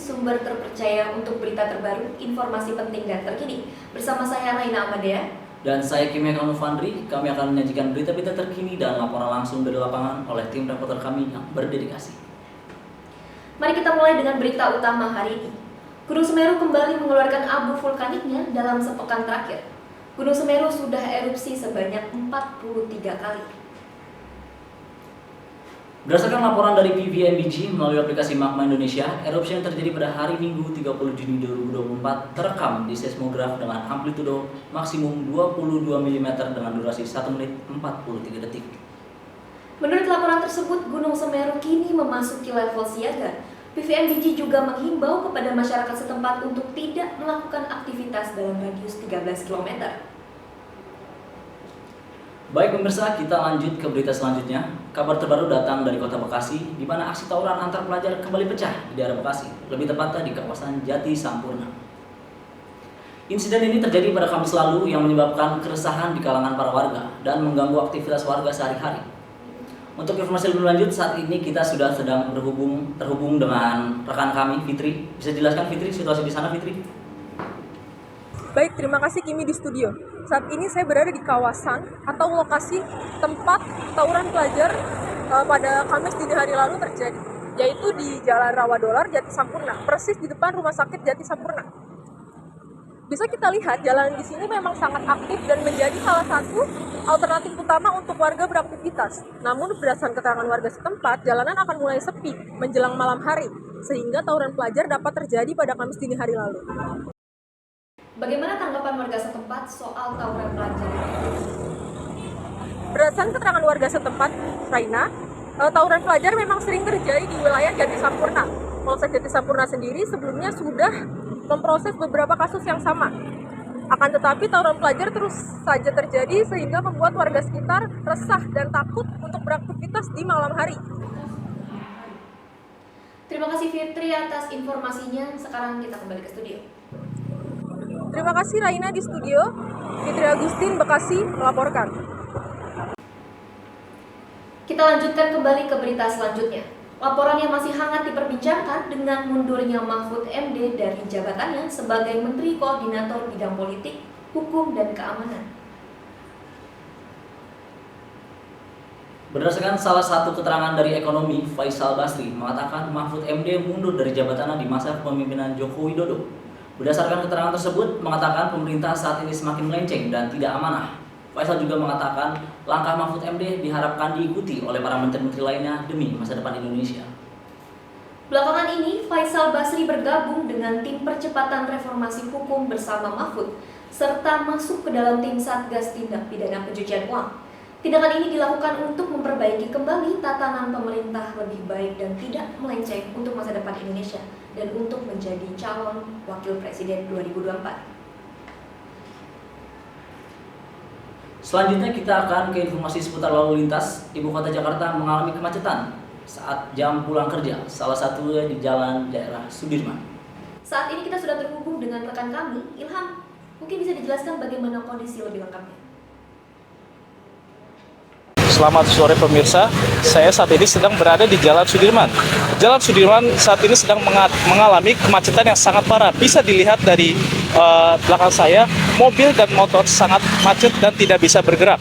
sumber terpercaya untuk berita terbaru, informasi penting dan terkini. Bersama saya Raina Amadea. Dan saya Kimia Kanufandri. Kami akan menyajikan berita-berita terkini dan laporan langsung dari lapangan oleh tim reporter kami yang berdedikasi. Mari kita mulai dengan berita utama hari ini. Gunung Semeru kembali mengeluarkan abu vulkaniknya dalam sepekan terakhir. Gunung Semeru sudah erupsi sebanyak 43 kali. Berdasarkan laporan dari PVMBG melalui aplikasi Magma Indonesia, erupsi yang terjadi pada hari Minggu 30 Juni 2024 terekam di seismograf dengan amplitudo maksimum 22 mm dengan durasi 1 menit 43 detik. Menurut laporan tersebut, Gunung Semeru kini memasuki level siaga. PVMBG juga menghimbau kepada masyarakat setempat untuk tidak melakukan aktivitas dalam radius 13 km. Baik pemirsa, kita lanjut ke berita selanjutnya. Kabar terbaru datang dari Kota Bekasi, di mana aksi tawuran antar pelajar kembali pecah di daerah Bekasi, lebih tepatnya di kawasan Jati Sampurna. Insiden ini terjadi pada Kamis lalu yang menyebabkan keresahan di kalangan para warga dan mengganggu aktivitas warga sehari-hari. Untuk informasi lebih lanjut, saat ini kita sudah sedang terhubung dengan rekan kami, Fitri. Bisa jelaskan Fitri, situasi di sana, Fitri? Baik, terima kasih Kimi di studio. Saat ini saya berada di kawasan atau lokasi tempat tawuran pelajar pada Kamis dini hari lalu terjadi, yaitu di Jalan Rawadolar, Jati Sampurna, persis di depan Rumah Sakit Jati Sampurna. Bisa kita lihat jalan di sini memang sangat aktif dan menjadi salah satu alternatif utama untuk warga beraktivitas. Namun berdasarkan keterangan warga setempat, jalanan akan mulai sepi menjelang malam hari, sehingga tawuran pelajar dapat terjadi pada Kamis dini hari lalu. Bagaimana tanggapan warga setempat soal tawuran pelajar? Berdasarkan keterangan warga setempat, Raina, tawuran pelajar memang sering terjadi di wilayah Jati Sampurna. Polsek Jati Sampurna sendiri sebelumnya sudah memproses beberapa kasus yang sama. Akan tetapi tawuran pelajar terus saja terjadi sehingga membuat warga sekitar resah dan takut untuk beraktivitas di malam hari. Terima kasih Fitri atas informasinya. Sekarang kita kembali ke studio. Terima kasih Raina di studio. Fitri Agustin, Bekasi, melaporkan. Kita lanjutkan kembali ke berita selanjutnya. Laporan yang masih hangat diperbincangkan dengan mundurnya Mahfud MD dari jabatannya sebagai Menteri Koordinator Bidang Politik, Hukum, dan Keamanan. Berdasarkan salah satu keterangan dari ekonomi, Faisal Basri mengatakan Mahfud MD mundur dari jabatannya di masa kepemimpinan Joko Widodo. Berdasarkan keterangan tersebut, mengatakan pemerintah saat ini semakin melenceng dan tidak amanah. Faisal juga mengatakan langkah Mahfud MD diharapkan diikuti oleh para menteri-menteri lainnya demi masa depan Indonesia. Belakangan ini, Faisal Basri bergabung dengan tim percepatan reformasi hukum bersama Mahfud, serta masuk ke dalam tim Satgas Tindak Pidana Pencucian Uang. Tindakan ini dilakukan untuk memperbaiki kembali tatanan pemerintah lebih baik dan tidak melenceng untuk masa depan Indonesia dan untuk menjadi calon wakil presiden 2024. Selanjutnya kita akan ke informasi seputar lalu lintas. Ibu kota Jakarta mengalami kemacetan saat jam pulang kerja, salah satunya di jalan daerah Sudirman. Saat ini kita sudah terhubung dengan rekan kami, Ilham. Mungkin bisa dijelaskan bagaimana kondisi lebih lengkapnya. Selamat sore pemirsa, saya saat ini sedang berada di Jalan Sudirman. Jalan Sudirman saat ini sedang mengalami kemacetan yang sangat parah. Bisa dilihat dari belakang saya, mobil dan motor sangat macet dan tidak bisa bergerak.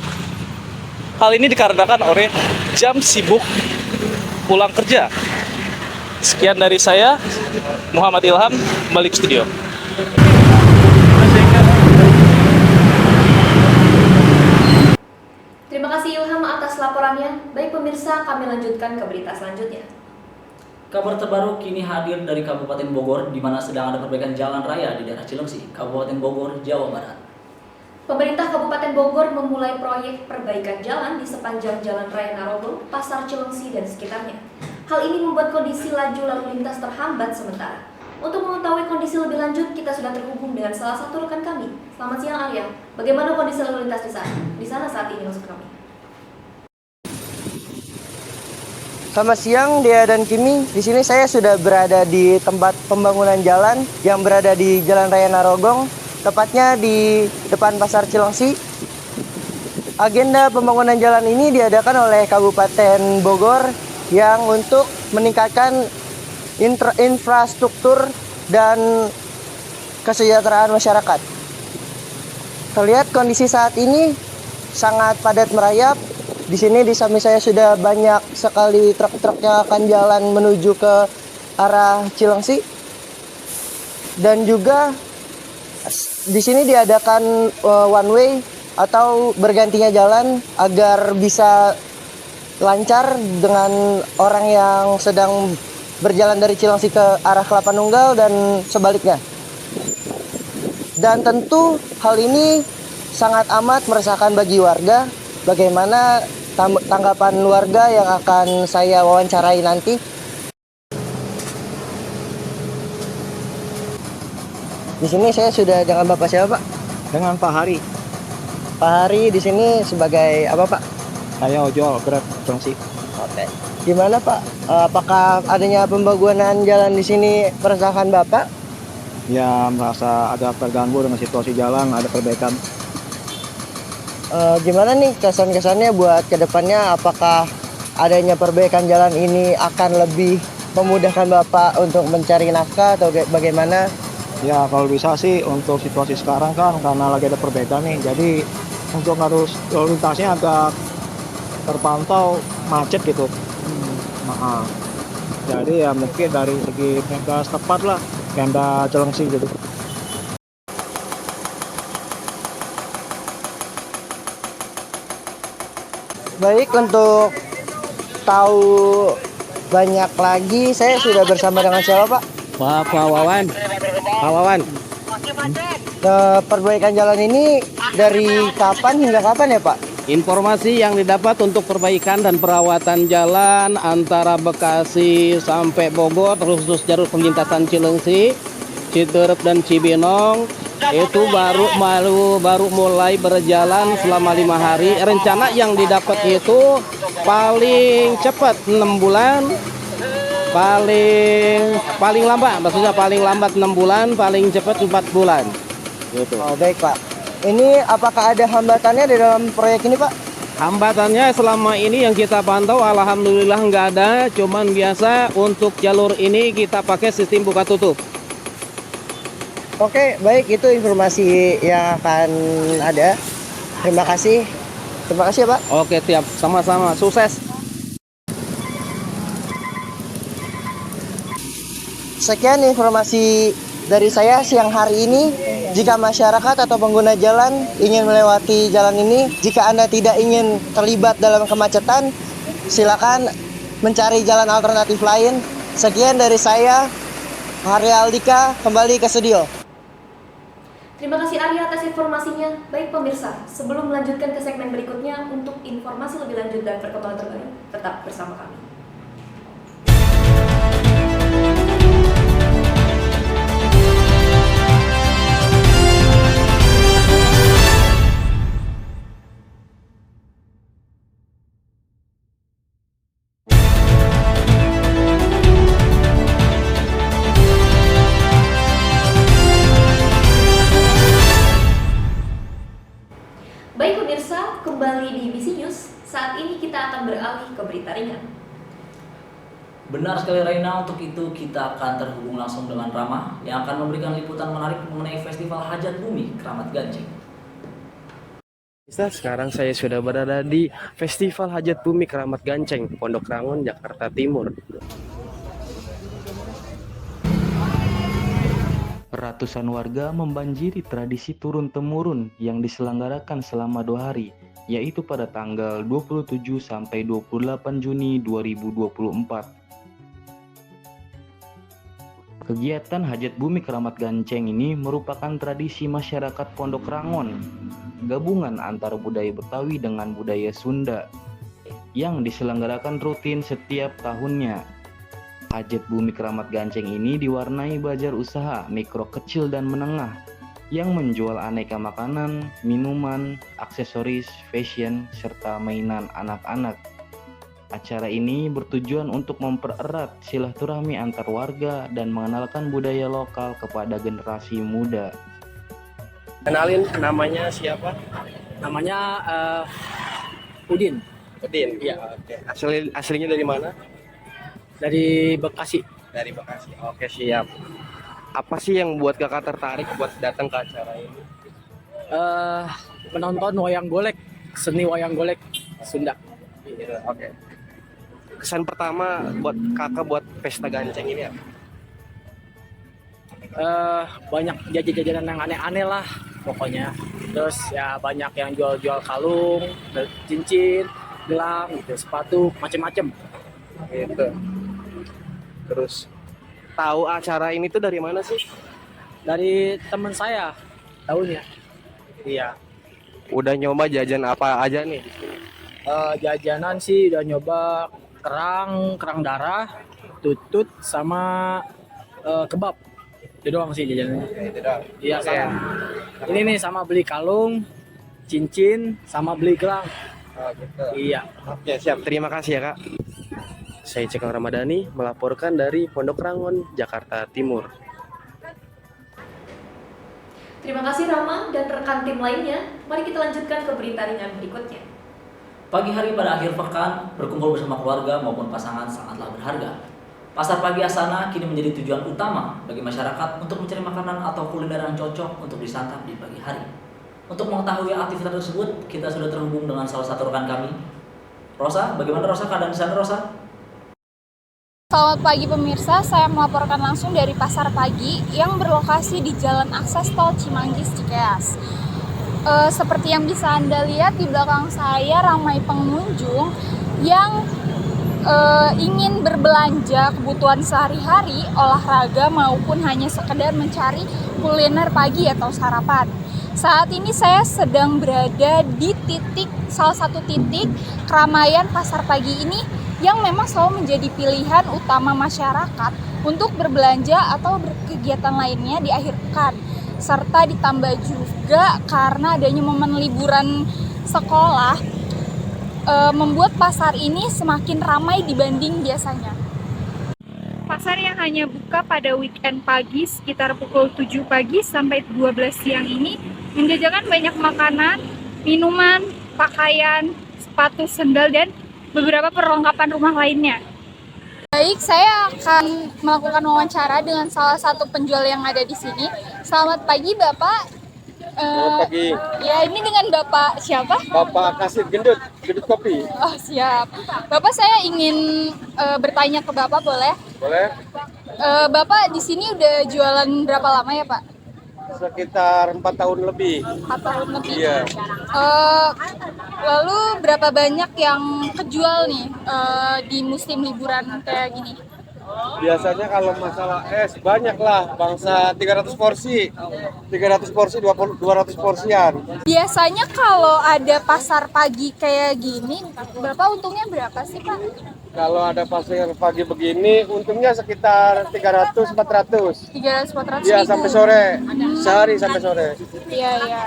Hal ini dikarenakan oleh jam sibuk pulang kerja. Sekian dari saya, Muhammad Ilham, balik studio. Terima kasih Ilham atas laporannya. Baik pemirsa, kami lanjutkan ke berita selanjutnya. Kabar terbaru kini hadir dari Kabupaten Bogor, di mana sedang ada perbaikan jalan raya di daerah Cilengsi, Kabupaten Bogor, Jawa Barat. Pemerintah Kabupaten Bogor memulai proyek perbaikan jalan di sepanjang Jalan Raya Narogong, Pasar Cilengsi, dan sekitarnya. Hal ini membuat kondisi laju lalu lintas terhambat sementara. Untuk mengetahui kondisi lebih lanjut, kita sudah terhubung dengan salah satu rekan kami. Selamat siang Arya. Bagaimana kondisi lalu lintas di sana saat ini maksud kami? Selamat siang Dea dan Kimi. Di sini saya sudah berada di tempat pembangunan jalan yang berada di Jalan Raya Narogong, tepatnya di depan Pasar Cilengsi. Agenda pembangunan jalan ini diadakan oleh Kabupaten Bogor yang untuk meningkatkan infrastruktur dan kesejahteraan masyarakat. Terlihat kondisi saat ini sangat padat merayap. Di sini di samping saya sudah banyak sekali truk-truk yang akan jalan menuju ke arah Cilengsi. Dan juga di sini diadakan one way atau bergantinya jalan agar bisa lancar dengan orang yang sedang berjalan dari Cilengsi ke arah Kelapa Nunggal dan sebaliknya. Dan tentu hal ini sangat amat meresahkan bagi warga. Bagaimana tanggapan warga yang akan saya wawancarai nanti. Di sini saya sudah dengan Bapak siapa, Pak? Dengan Pak Hari. Pak Hari di sini sebagai apa, Pak? Saya ojol Grab Cilengsi. Oke. Gimana, Pak? Apakah adanya pembangunan jalan di sini meresahkan Bapak? Ya, merasa ada terganggu dengan situasi jalan, ada perbaikan. Gimana nih kesan-kesannya buat kedepannya? Apakah adanya perbaikan jalan ini akan lebih memudahkan Bapak untuk mencari nafkah atau bagaimana? Ya, kalau bisa sih untuk situasi sekarang kan karena lagi ada perbaikan nih. Jadi untuk arus lalu lintasnya agak terpantau macet gitu. Maaf. Jadi ya mungkin dari segi Pemda setempat lah, Pemda Cilengsi gitu. Baik, untuk tahu banyak lagi saya sudah bersama dengan siapa, Pak? Pak Wawan. Pak Wawan. Perbaikan jalan ini dari kapan hingga kapan ya, Pak? Informasi yang didapat untuk perbaikan dan perawatan jalan antara Bekasi sampai Bogor, khusus jalur perlintasan Cilengsi, Citerep dan Cibinong itu baru mulai berjalan selama 5 hari. Rencana yang didapat itu paling cepat 6 bulan, paling lambat, maksudnya paling lambat 6 bulan, paling cepat 4 bulan. Gitu. Oh, baik, Pak. Ini apakah ada hambatannya di dalam proyek ini, Pak? Hambatannya selama ini yang kita pantau alhamdulillah nggak ada, cuman biasa untuk jalur ini kita pakai sistem buka tutup. Oke, baik, itu informasi yang akan ada. Terima kasih. Terima kasih ya, Pak. Oke, tiap sama-sama, sukses. Sekian informasi dari saya siang hari ini. Jika masyarakat atau pengguna jalan ingin melewati jalan ini, jika Anda tidak ingin terlibat dalam kemacetan, silakan mencari jalan alternatif lain. Sekian dari saya, Arya Aldika, kembali ke studio. Terima kasih Arya atas informasinya. Baik pemirsa, sebelum melanjutkan ke segmen berikutnya, untuk informasi lebih lanjut dan perkembangan terbaru, tetap bersama kami. Baik pemirsa, kembali di BC News. Saat ini kita akan beralih ke berita ringan. Benar sekali Raina, untuk itu kita akan terhubung langsung dengan Rama yang akan memberikan liputan menarik mengenai Festival Hajat Bumi Kramat Ganceng. Sekarang saya sudah berada di Festival Hajat Bumi Kramat Ganceng, Pondok Rangon, Jakarta Timur. Ratusan warga membanjiri tradisi turun-temurun yang diselenggarakan selama 2 hari, yaitu pada tanggal 27 sampai 28 Juni 2024. Kegiatan Hajat Bumi Kramat Ganceng ini merupakan tradisi masyarakat Pondok Rangon, gabungan antara budaya Betawi dengan budaya Sunda, yang diselenggarakan rutin setiap tahunnya. Hajat Bumi Kramat Ganceng ini diwarnai bazar usaha mikro, kecil, dan menengah yang menjual aneka makanan, minuman, aksesoris, fashion, serta mainan anak-anak. Acara ini bertujuan untuk mempererat silaturahmi antar warga dan mengenalkan budaya lokal kepada generasi muda. Kenalin, namanya siapa? Namanya Udin Udin. Iya, oke. Aslinya dari mana? dari Bekasi. Dari Bekasi. Oke, siap. Apa sih yang buat kakak tertarik buat datang ke acara ini? Menonton wayang golek, seni wayang golek Sunda. Gitu, oke. Kesan pertama buat kakak buat pesta ganceng ini apa? Banyak jajan-jajanan yang aneh-aneh lah pokoknya. Terus ya banyak yang jual-jual kalung, cincin, gelang, gitu, sepatu, macem-macem. Gitu. Terus tahu acara ini tuh dari mana sih? Dari teman saya, tahunya. Iya. Udah nyoba jajan apa aja nih? Jajanan sih udah nyoba kerang darah, tutut, sama kebab. Itu doang sih jajanannya. Itu doang. Iya, sama. Ini nih sama beli kalung, cincin, sama beli gelang. Oh, gitu. Iya. Oke, siap. Terima kasih ya, Kak. Saya Cekang Ramadhani melaporkan dari Pondok Rangon, Jakarta Timur. Terima kasih Rama dan rekan tim lainnya. Mari kita lanjutkan ke berita ringan berikutnya. Pagi hari pada akhir pekan, berkumpul bersama keluarga maupun pasangan sangatlah berharga. Pasar pagi Asana kini menjadi tujuan utama bagi masyarakat untuk mencari makanan atau kuliner yang cocok untuk disantap di pagi hari. Untuk mengetahui aktivitas tersebut, kita sudah terhubung dengan salah satu rekan kami. Rosa, bagaimana Rosa keadaan di sana, Rosa? Selamat pagi pemirsa, saya melaporkan langsung dari Pasar Pagi yang berlokasi di Jalan Akses Tol Cimanggis Cikeas. Seperti yang bisa Anda lihat di belakang saya, ramai pengunjung yang ingin berbelanja kebutuhan sehari-hari, olahraga maupun hanya sekedar mencari kuliner pagi atau sarapan. Saat ini saya sedang berada di salah satu titik keramaian Pasar Pagi ini yang memang selalu menjadi pilihan utama masyarakat untuk berbelanja atau berkegiatan lainnya di akhir pekan. Serta ditambah juga karena adanya momen liburan sekolah, membuat pasar ini semakin ramai dibanding biasanya. Pasar yang hanya buka pada weekend pagi sekitar pukul 7 pagi sampai 12 siang ini menjajakan banyak makanan, minuman, pakaian, sepatu, sendal, dan beberapa perlengkapan rumah lainnya. Baik, saya akan melakukan wawancara dengan salah satu penjual yang ada di sini. Selamat pagi, Bapak. Selamat pagi. Ya, ini dengan Bapak siapa? Bapak Kasir Gendut Kopi. Oh, siap. Bapak, saya ingin bertanya ke Bapak, boleh? Boleh? Bapak di sini udah jualan berapa lama ya, Pak? Sekitar 4 tahun lebih. 4 tahun lebih. Iya. Lalu berapa banyak yang kejual nih di musim liburan kayak gini? Biasanya kalau masalah es banyak lah, bangsa 300 porsi. 300 porsi, 200 porsian. Biasanya kalau ada pasar pagi kayak gini, Bapak untungnya berapa sih, Pak? Kalau ada pasar pagi begini, untungnya sekitar 300-400. 300-400 Iya, ribu. sampai sore. Sehari sampai sore. Iya, iya.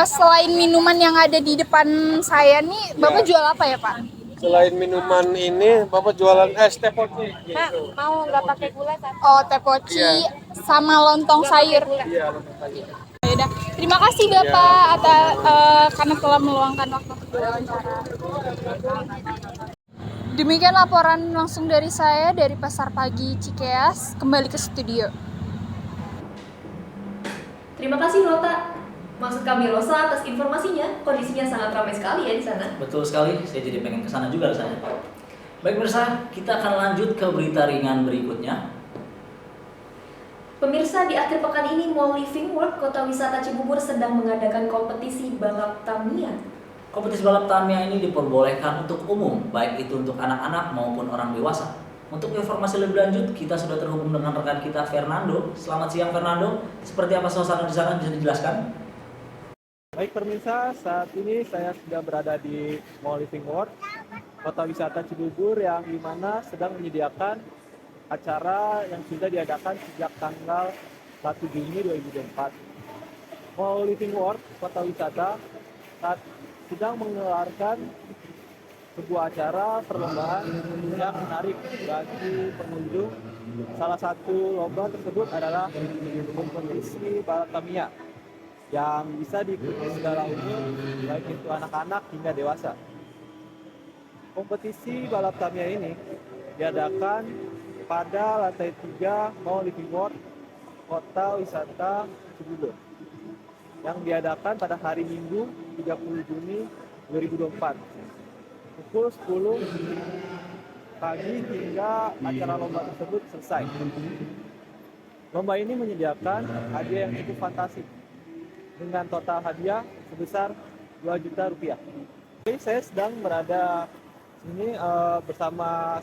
Selain minuman yang ada di depan saya nih, Bapak jual apa ya, Pak? Selain minuman ini, Bapak jualan es teh poci. Pak, mau nggak pakai gula? Oh, teh poci sama lontong sayur. Iya, lontong sayur. Yaudah. Terima kasih Bapak karena telah meluangkan waktu untuk wawancara. Demikian laporan langsung dari saya dari Pasar Pagi Cikeas. Kembali ke studio. Terima kasih Rota. Maksud kami Rosa atas informasinya. Kondisinya sangat ramai sekali ya di sana. Betul sekali, saya jadi pengen kesana juga rasanya. Baik pemirsa, kita akan lanjut ke berita ringan berikutnya. Pemirsa, di akhir pekan ini Mall Living World Kota Wisata Cibubur sedang mengadakan kompetisi balap Tamiya. Kompetisi balap Tamiya ini diperbolehkan untuk umum, baik itu untuk anak-anak maupun orang dewasa. Untuk informasi lebih lanjut, kita sudah terhubung dengan rekan kita Fernando. Selamat siang Fernando, seperti apa suasana di sana, bisa dijelaskan? Baik pemirsa, saat ini saya sudah berada di Mall Living World Kota Wisata Cibubur yang dimana sedang menyediakan acara yang sudah diadakan sejak tanggal 1 Juni 2024. Mall Living World Kota Wisata saat sedang mengeluarkan sebuah acara perlombaan yang menarik bagi pengunjung. Salah satu lomba tersebut adalah kompetisi balap Tamiya yang bisa diikuti segala umur, baik itu anak-anak hingga dewasa. Kompetisi balap Tamiya ini diadakan pada lantai 3 Mall Living World Kota Wisata Cibubur yang diadakan pada hari Minggu 30 Juni 2024 pukul 10 pagi hingga acara lomba tersebut selesai. Lomba ini menyediakan hadiah yang cukup fantastis dengan total hadiah sebesar 2 juta rupiah. Jadi saya sedang berada sini bersama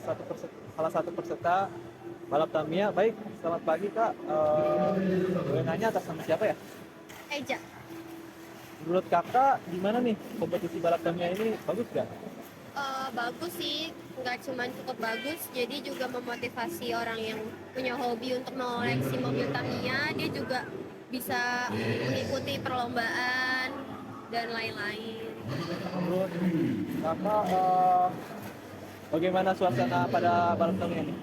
salah satu peserta balap Tamiya. Baik, selamat pagi Kak. Boleh nanya atas nama siapa ya? Eja. Menurut Kakak gimana nih kompetisi balap Tamiya ini, bagus nggak? Bagus sih, nggak cuma cukup bagus, jadi juga memotivasi orang yang punya hobi untuk mengoleksi mobil Tamiya. Dia juga bisa mengikuti perlombaan dan lain-lain. Menurut Kakak bagaimana suasana pada balap Tamiya ini?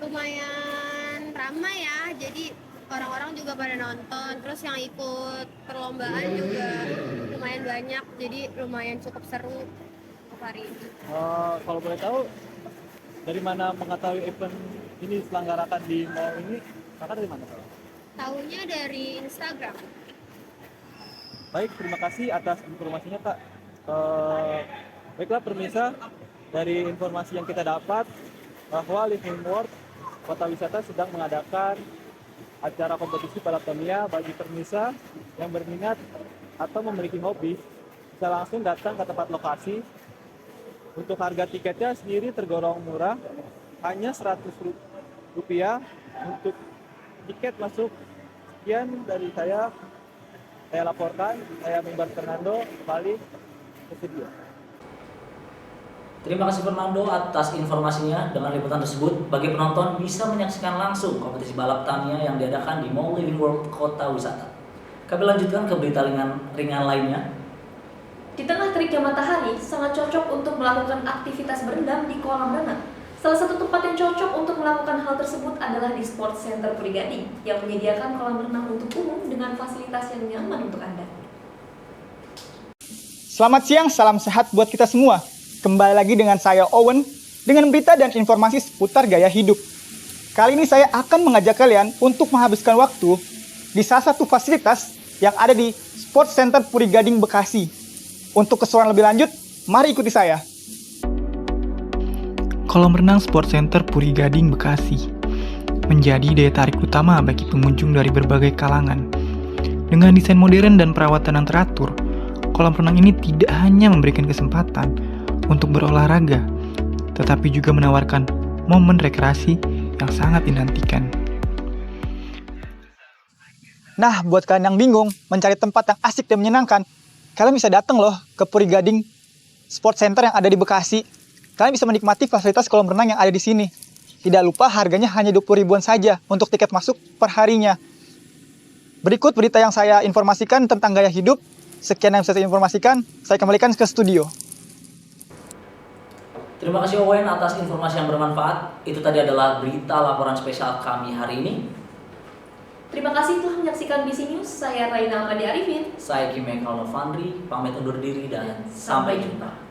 Lumayan ramai ya, jadi orang-orang juga pada nonton, terus yang ikut perlombaan juga lumayan banyak, jadi lumayan cukup seru hari ini. Kalau boleh tahu, dari mana mengetahui event ini diselenggarakan di mall ini? Kakak dari mana? Tahunya dari Instagram. Baik, terima kasih atas informasinya Kak. Baiklah pemirsa, dari informasi yang kita dapat bahwa Living World Kota Wisata sedang mengadakan acara kompetisi balap Tamiya bagi pemirsa yang berminat atau memiliki hobi bisa langsung datang ke tempat lokasi. Untuk harga tiketnya sendiri tergolong murah, hanya Rp100 untuk tiket masuk. Sekian dari saya laporkan, saya Mimbar Fernando, kembali ke studio. Terima kasih Fernando atas informasinya. Dengan liputan tersebut, bagi penonton bisa menyaksikan langsung kompetisi balap Tamiya yang diadakan di Mall Living World Kota Wisata. Kami lanjutkan ke berita ringan lainnya. Di tengah teriknya matahari, sangat cocok untuk melakukan aktivitas berendam di kolam renang. Salah satu tempat yang cocok untuk melakukan hal tersebut adalah di Sport Center Puri Gading yang menyediakan kolam renang untuk umum dengan fasilitas yang nyaman untuk Anda. Selamat siang, salam sehat buat kita semua. Kembali lagi dengan saya Owen dengan berita dan informasi seputar gaya hidup. Kali ini saya akan mengajak kalian untuk menghabiskan waktu di salah satu fasilitas yang ada di Sport Center Puri Gading Bekasi. Untuk keseruan lebih lanjut, mari ikuti saya. Kolam renang Sport Center Puri Gading Bekasi menjadi daya tarik utama bagi pengunjung dari berbagai kalangan. Dengan desain modern dan perawatan yang teratur, kolam renang ini tidak hanya memberikan kesempatan untuk berolahraga, tetapi juga menawarkan momen rekreasi yang sangat dinantikan. Nah, buat kalian yang bingung mencari tempat yang asik dan menyenangkan, kalian bisa datang loh ke Puri Gading Sport Center yang ada di Bekasi. Kalian bisa menikmati fasilitas kolam renang yang ada di sini. Tidak lupa harganya hanya 20 ribuan saja untuk tiket masuk per harinya. Berikut berita yang saya informasikan tentang gaya hidup. Sekian yang bisa saya informasikan, saya kembalikan ke studio. Terima kasih Owen atas informasi yang bermanfaat. Itu tadi adalah berita laporan spesial kami hari ini. Terima kasih telah menyaksikan BC News. Saya Raina Ahmadi Arifin. Saya Kim Eka Novandri, pamit undur diri dan sampai jumpa.